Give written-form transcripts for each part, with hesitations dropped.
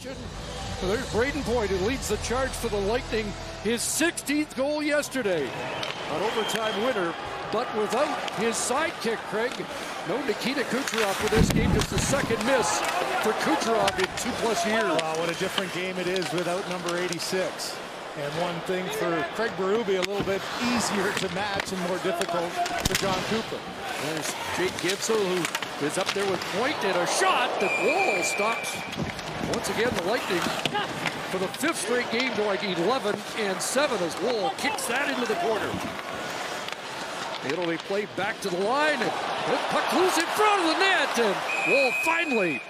question. Well, there's Braden Point, who leads the charge for the Lightning. His 16th goal yesterday. An overtime winner, but without his sidekick, Craig. No Nikita Kucherov for this game, just the second miss for Kucherov in 2+ years. Wow, what a different game it is without number 86. And one thing for Craig Berube, a little bit easier to match and more difficult for John Cooper. There's Jake Gibson, who is up there with Point, and a shot that Wall stops. Once again, the Lightning, for the 5th straight game, going 11-7 as Wall kicks that into the corner. It'll be played back to the line, and the puck loose in front of the net, and Wall finally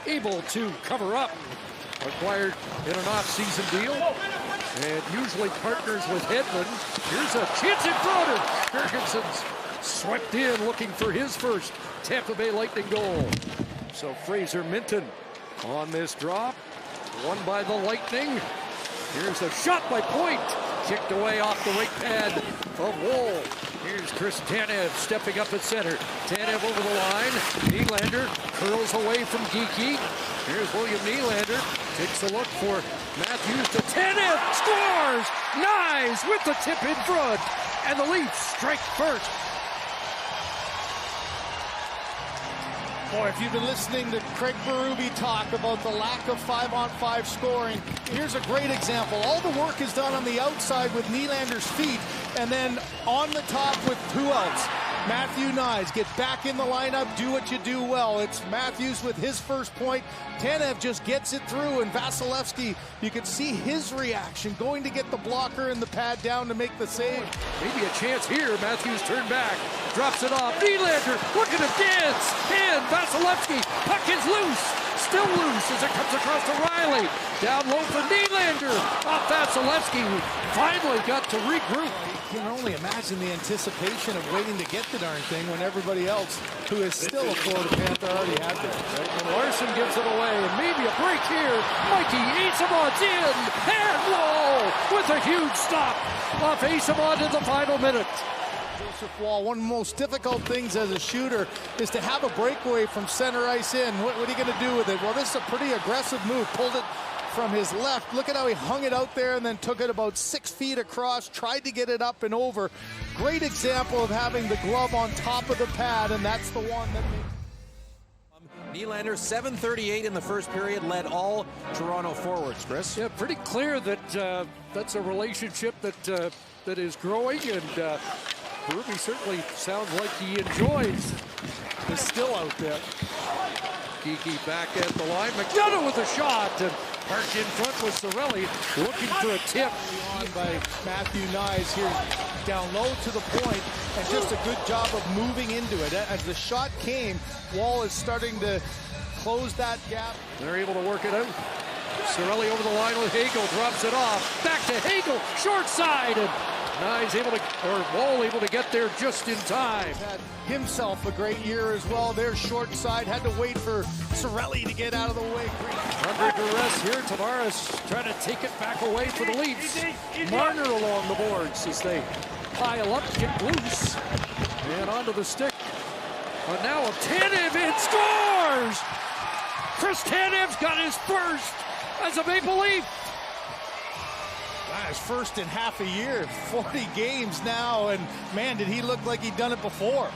able to cover up. Acquired in an off-season deal, and usually partners with Hedman. Here's a chance in front, and Ferguson's swept in, looking for his first Tampa Bay Lightning goal. So Fraser Minton on this drop, won by the Lightning. Here's a shot by Point, kicked away off the right pad of Wall. Here's Chris Tanev stepping up at center. Tanev over the line. Nylander curls away from Geekie. Here's William Nylander. Takes a look for Matthews to Tanev. Scores! Knies with the tip in front. And the Leafs strike first. Boy, if you've been listening to Craig Berube talk about the lack of 5-on-5 scoring, here's a great example. All the work is done on the outside with Nylander's feet, and then on the top with who else? Matthew Knies. Get back in the lineup, do what you do well. It's Matthews with his first point. Tanev just gets it through, and Vasilevsky, you can see his reaction, going to get the blocker and the pad down to make the save. Maybe a chance here. Matthews turned back, drops it off. Nylander looking to dance, and Vasilevsky, puck is loose, still loose as it comes across to Riley. Down low for Nylander, off Vasilevsky, who finally got to regroup. You can only imagine the anticipation of waiting to get the darn thing when everybody else who is still a Florida Panther already had it. Right? And Larson gives it away, and maybe a break here. Mikey Eyssimont in, and Wall with a huge stop off Eyssimont in the final minute. Joseph Wall, one of the most difficult things as a shooter is to have a breakaway from center ice in. What are you going to do with it? Well, this is a pretty aggressive move. Pulled it from his left. Look at how he hung it out there and then took it about 6 feet across, tried to get it up and over. Great example of having the glove on top of the pad, and that's the one that makes... Nylander, 7:38 in the first period, led all Toronto forwards, Chris. Yeah, pretty clear that that's a relationship that is growing, and Berube certainly sounds like he enjoys the still out there. Geekie back at the line. McDonough with a shot, and parked in front was Cirelli looking for a tip. On by Matthew Knies here, down low to the point, and just a good job of moving into it. As the shot came, Wall is starting to close that gap. They're able to work it out. Cirelli over the line with Hagel, drops it off. Back to Hagel, short side, and Knies able to, or Wall able to get there just in time. Had himself a great year as well. Their short side, had to wait for Cirelli to get out of the way. Under duress here, Tavares trying to take it back away for the Leafs. Marner along the boards as they pile up, get loose, and onto the stick. But now Tanev, it scores! Chris Tanev's got his first as a Maple Leaf. His first in half a year, 40 games now, and man, did he look like he'd done it before.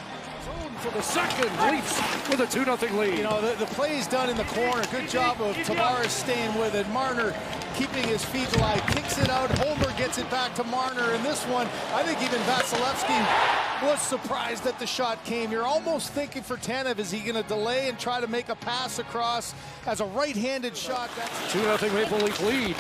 For the second, Leafs with a 2-0 lead. You know, the play's done in the corner. Good job of Tavares staying with it. Marner keeping his feet alive, kicks it out. Homer gets it back to Marner. And this one, I think even Vasilevsky was surprised that the shot came. You're almost thinking for Tanev, is he going to delay and try to make a pass across as a right-handed shot? That's 2-0 Maple Leaf lead.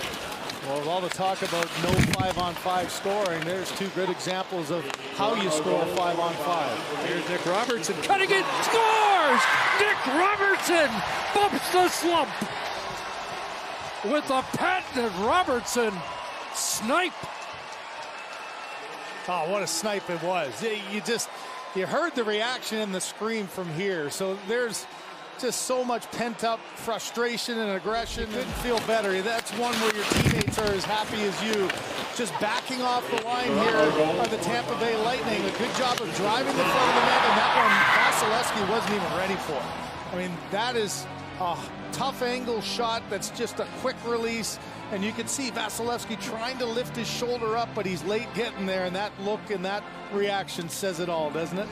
Well, with all the talk about no 5-on-5 scoring, there's two good examples of how you score 5-on-5. Here's Nick Robertson cutting it, scores! Nick Robertson bumps the slump with a patented Robertson snipe. Oh, what a snipe it was. You heard the reaction and the scream from here. So there's just so much pent-up frustration and aggression. You couldn't feel better. That's one where your teammates are as happy as you. Just backing off the line here by the Tampa Bay Lightning. A good job of driving the front of the net, and that one Vasilevsky wasn't even ready for. I mean, that is A tough angle shot that's just a quick release, and you can see Vasilevsky trying to lift his shoulder up, but he's late getting there, and that look and that reaction says it all, doesn't it?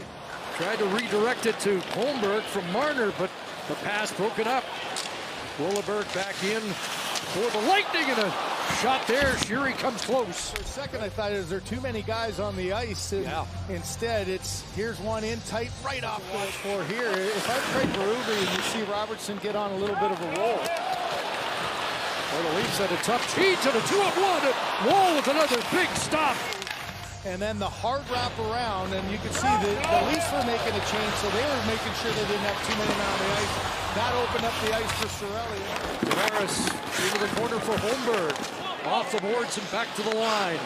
Tried to redirect it to Holmberg from Marner, but the pass broken up. Williberg back in for the Lightning, and a shot there. Sheary comes close. For a second, I thought, is there too many guys on the ice? Yeah. Instead, here's one in tight, right off the floor here. If I'm Craig Berube, you see Robertson get on a little bit of a roll. Well, the Leafs had a tough cheat to the 2-on-1, and Wall with another big stop. And then the hard wrap around, and you can see the Leafs were making a change, so they were making sure they didn't have too many men on the ice. That opened up the ice for Cirelli. Tavares into the corner for Holmberg. Off the boards and back to the line.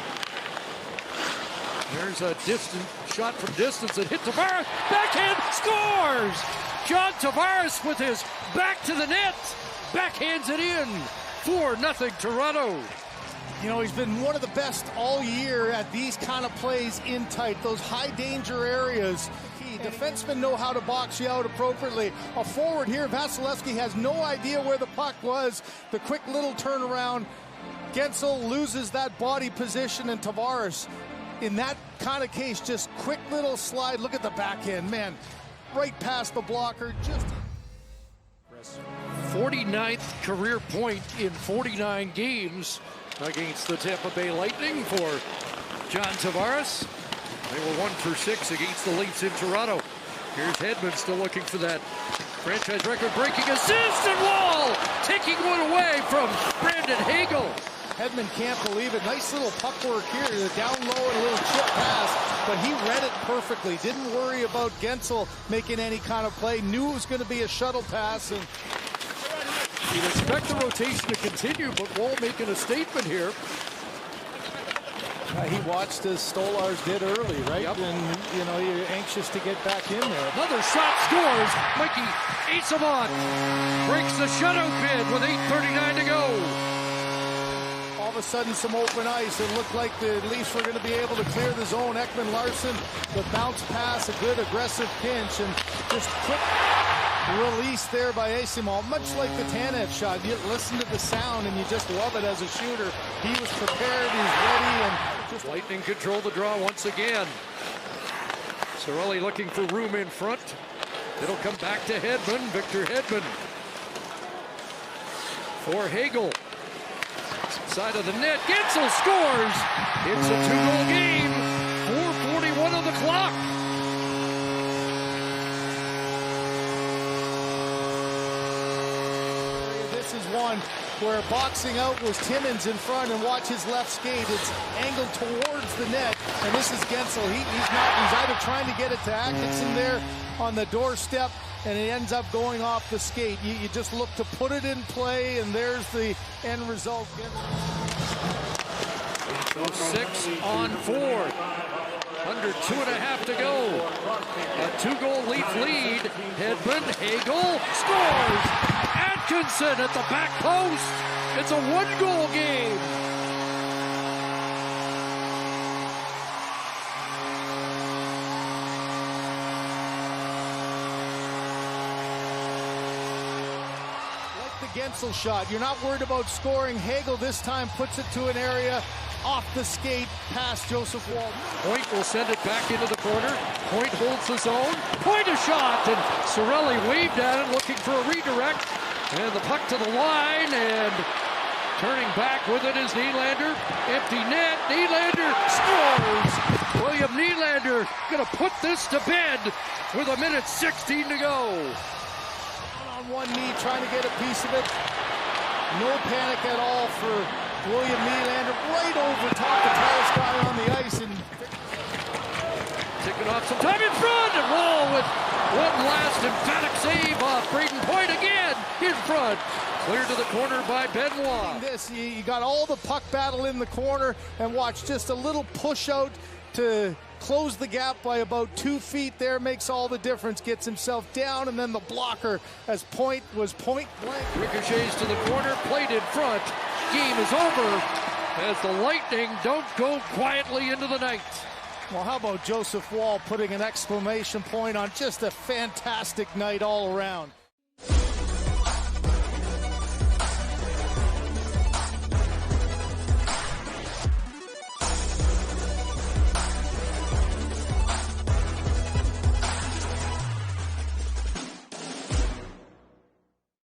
There's a distant shot from distance that hit Tavares. Backhand, scores! John Tavares with his back to the net. Backhands it in. 4-0 Toronto. You know, he's been one of the best all year at these kind of plays in tight, those high danger areas. Defensemen know how to box you out appropriately. A forward here, Vasilevsky has no idea where the puck was. The quick little turnaround. Gensel loses that body position, and Tavares, in that kind of case, just quick little slide. Look at the backhand, man. Right past the blocker, just... 49th career point in 49 games against the Tampa Bay Lightning for John Tavares. They were 1 for 6 against the Leafs in Toronto. Here's Hedman still looking for that franchise record-breaking assist, and Wall taking one away from Brandon Hagel. Hedman can't believe it. Nice little puck work here. Down low and a little chip pass, but he read it perfectly. Didn't worry about Gensel making any kind of play. Knew it was going to be a shuttle pass. And you'd expect the rotation to continue, but Wall making a statement here. He watched as Stolars did early, right? Yep. And, you know, you're anxious to get back in there. Another shot, scores. Mikey Eyssimont breaks the shutout bid with 8:39 to go. All of a sudden, some open ice. It looked like the Leafs were going to be able to clear the zone. Ekman Larsson, the bounce pass, a good aggressive pinch, and just quick release there by Eyssimont. Much like the Tanev shot, you listen to the sound and you just love it as a shooter. He was prepared, he's ready, and just... Lightning control the draw once again. Cirelli looking for room in front. It'll come back to Hedman, Victor Hedman. For Hagel. Side of the net, Gensel scores! It's a 2-goal game. 4:41 on the clock. This is one where boxing out was Timmins in front, and watch his left skate. It's angled towards the net, and this is Gensel. He's either trying to get it to Atkinson there on the doorstep, and it ends up going off the skate. You just look to put it in play, and there's the end result. 6-on-4. Under 2.5 to go. A 2-goal Leaf lead. Hedman, Hagel scores. Atkinson at the back post. It's a 1-goal game. Gensel shot. You're not worried about scoring. Hagel this time puts it to an area off the skate past Joseph Wall. Point will send it back into the corner. Point holds his own. Point a shot, and Cirelli waved at it looking for a redirect. And the puck to the line, and turning back with it is Nylander. Empty net. Nylander scores. William Nylander going to put this to bed with 1:16 to go. On one knee, trying to get a piece of it. No panic at all for William Nylander. Right over top, the tallest guy on the ice, and taking off some time in front, and Wall with one last emphatic save off Braden Point again in front. Cleared to the corner by Benoit. You got all the puck battle in the corner, and watch just a little push out to close the gap by about 2 feet there, makes all the difference. Gets himself down, and then the blocker as Point was point blank. Ricochets to the corner, played in front. Game is over as the Lightning don't go quietly into the night. Well, how about Joseph Wall putting an exclamation point on just a fantastic night all around.